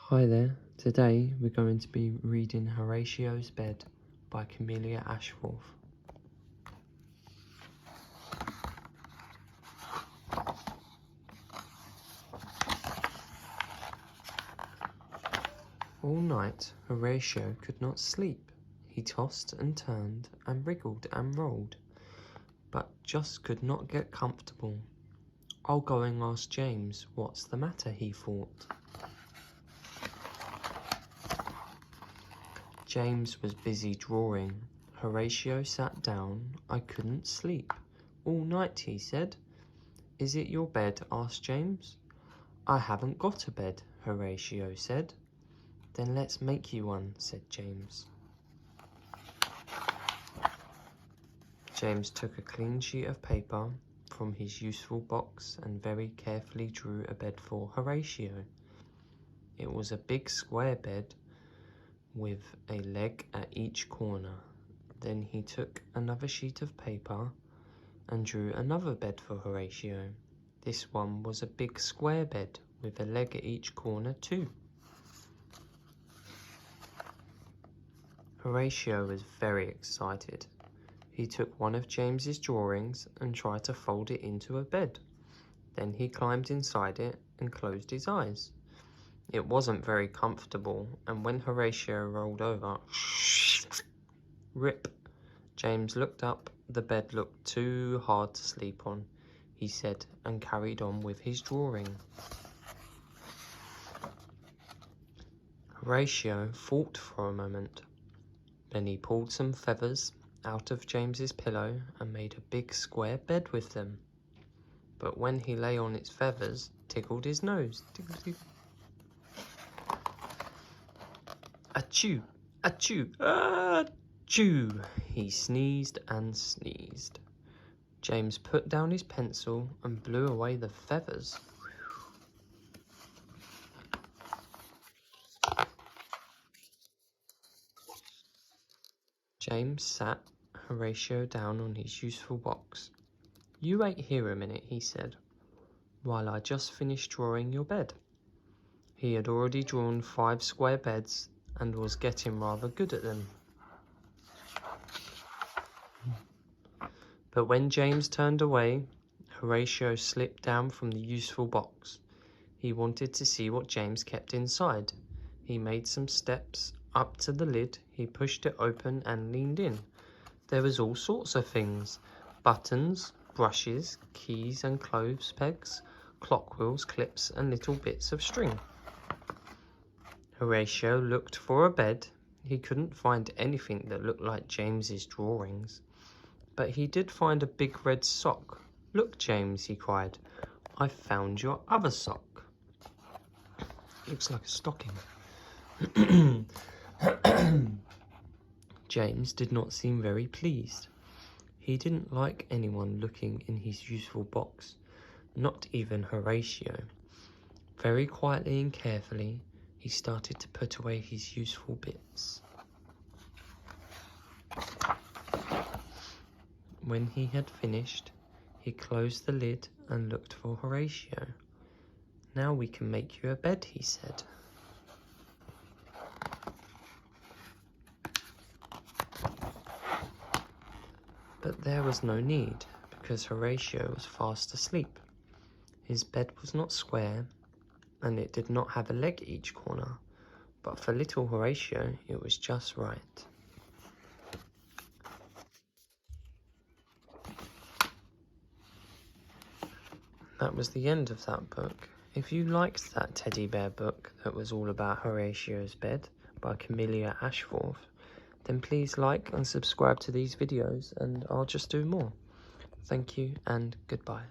Hi there, today we're going to be reading Horatio's Bed by Camilla Ashforth. All night Horatio could not sleep. He tossed and turned and wriggled and rolled, but just could not get comfortable. I'll go and ask James what's the matter, he thought. James was busy drawing. Horatio sat down. I couldn't sleep all night, he said. Is it your bed? Asked James. I haven't got a bed, Horatio said. Then let's make you one, said James. James took a clean sheet of paper from his useful box and very carefully drew a bed for Horatio. It was a big square bed with a leg at each corner. Then he took another sheet of paper and drew another bed for Horatio. This one was a big square bed with a leg at each corner too. Horatio was very excited. He took one of James's drawings and tried to fold it into a bed. Then he climbed inside it and closed his eyes. It wasn't very comfortable, and when Horatio rolled over, rip, James looked up. The bed looked too hard to sleep on, he said, and carried on with his drawing. Horatio thought for a moment. Then he pulled some feathers out of James's pillow and made a big square bed with them. But when he lay on its feathers, tickled his nose. Tickle, tickle. Achoo, achoo, achoo! He sneezed and sneezed. James put down his pencil and blew away the feathers. James sat Horatio down on his useful box. You wait here a minute, he said, while I just finish drawing your bed. He had already drawn 5 square beds and was getting rather good at them. But when James turned away, Horatio slipped down from the useful box. He wanted to see what James kept inside. He made some steps up to the lid. He pushed it open and leaned in. There was all sorts of things: buttons, brushes, keys and clothes pegs, clock wheels, clips and little bits of string. Horatio looked for a bed. He couldn't find anything that looked like James's drawings. But he did find a big red sock. Look, James, he cried. I found your other sock. Looks like a stocking. James did not seem very pleased. He didn't like anyone looking in his useful box, not even Horatio. Very quietly and carefully, he started to put away his useful bits. When he had finished, he closed the lid and looked for Horatio. Now we can make you a bed, he said. But there was no need, because Horatio was fast asleep. His bed was not square, and it did not have a leg at each corner, but for little Horatio it was just right. That was the end of that book. If you liked that teddy bear book that was all about Horatio's Bed by Camilla Ashforth, then please like and subscribe to these videos and I'll just do more. Thank you and goodbye.